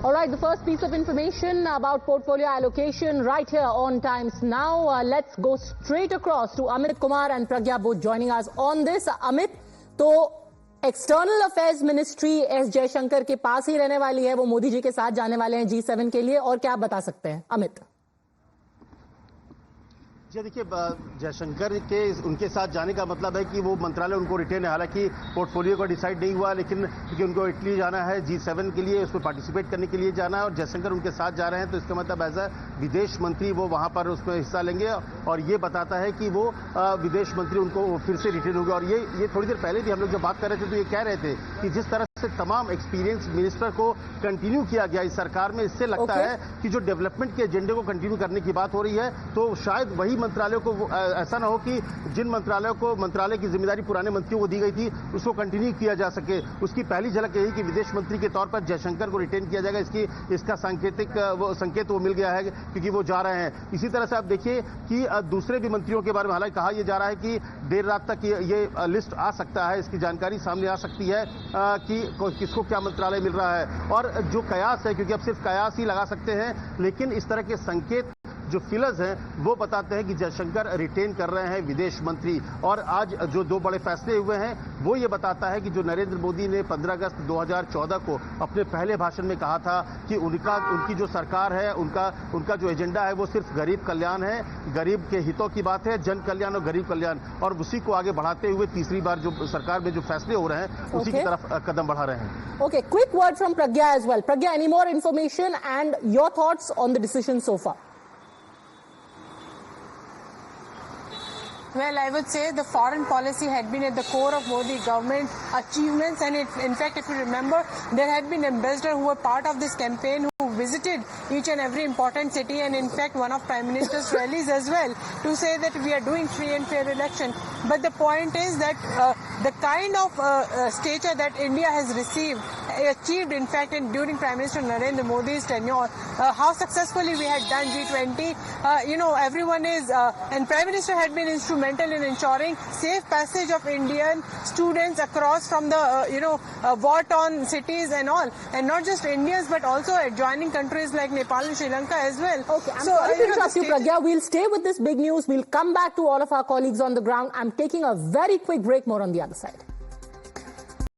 All right, the first piece of information about portfolio allocation right here on Times Now. Let's go straight across to Amit Kumar and Pragya both joining us on this. Amit, तो external affairs ministry S Jaishankar के पास ही रहने वाली है, वो मोदी जी के साथ जाने वाले हैं G7 के लिए, और क्या आप बता सकते हैं अमित? जी देखिए, जयशंकर के उनके साथ जाने का मतलब है कि वो मंत्रालय उनको रिटेन है। हालांकि पोर्टफोलियो का डिसाइड नहीं हुआ, लेकिन क्योंकि उनको इटली जाना है G7 के लिए, उसमें पार्टिसिपेट करने के लिए जाना है और जयशंकर उनके साथ जा रहे हैं, तो इसका मतलब एज अ विदेश मंत्री वो वहां पर उसमें हिस्सा लेंगे और ये बताता है कि वो विदेश मंत्री उनको फिर से रिटेन होंगे। और ये थोड़ी देर पहले भी हम लोग जब बात कर रहे थे तो ये कह रहे थे कि जिस तरह से तमाम एक्सपीरियंस मिनिस्टर को कंटिन्यू किया गया इस सरकार में, इससे लगता है कि जो डेवलपमेंट के एजेंडे को कंटिन्यू करने की बात हो रही है, तो शायद वही मंत्रालयों को ऐसा ना हो कि जिन मंत्रालयों को मंत्रालय की जिम्मेदारी पुराने मंत्रियों को दी गई थी उसको कंटिन्यू किया जा सके। उसकी पहली झलक यही कि विदेश मंत्री के तौर पर जयशंकर को रिटेन किया जाएगा, इसका संकेत वो मिल गया है क्योंकि वो जा रहे हैं। इसी तरह से आप देखिए कि दूसरे भी मंत्रियों के बारे में हालांकि कहा यह जा रहा है कि देर रात तक ये लिस्ट आ सकता है, इसकी जानकारी सामने आ सकती है कि किसको क्या मंत्रालय मिल रहा है। और जो कयास है, क्योंकि अब सिर्फ कयास ही लगा सकते हैं, लेकिन इस तरह के संकेत जो फिलर्स हैं वो बताते हैं कि जयशंकर रिटेन कर रहे हैं विदेश मंत्री। और आज जो दो बड़े फैसले हुए हैं वो ये बताता है कि जो नरेंद्र मोदी ने 15 अगस्त 2014 को अपने पहले भाषण में कहा था कि उनकी जो सरकार है, उनका जो एजेंडा है वो सिर्फ गरीब कल्याण है, गरीब के हितों की बात है, जन कल्याण और गरीब कल्याण, और उसी को आगे बढ़ाते हुए तीसरी बार जो सरकार में जो फैसले हो रहे हैं उसी की तरफ कदम बढ़ा रहे हैं। Okay, quick word from Pragya as well. Pragya, any more information and your thoughts on the decision so far? Well, I would say the foreign policy had been at the core of Modi government achievements, and in fact, if you remember, there had been ambassadors who were part of this campaign who visited each and every important city, and in fact, one of Prime Minister's rallies as well, to say that we are doing free and fair election. But the point is that the kind of stature that India has achieved, in fact, during Prime Minister Narendra Modi's tenure, how successfully we had done G20, everyone is, and Prime Minister had been instrumental in ensuring safe passage of Indian students across from the, war-torn cities and all, and not just Indians, but also adjoining countries like Nepal and Sri Lanka as well. Okay, I'm sorry to interrupt you, Pragya. We'll stay with this big news. We'll come back to all of our colleagues on the ground. I'm taking a very quick break. More on the other side.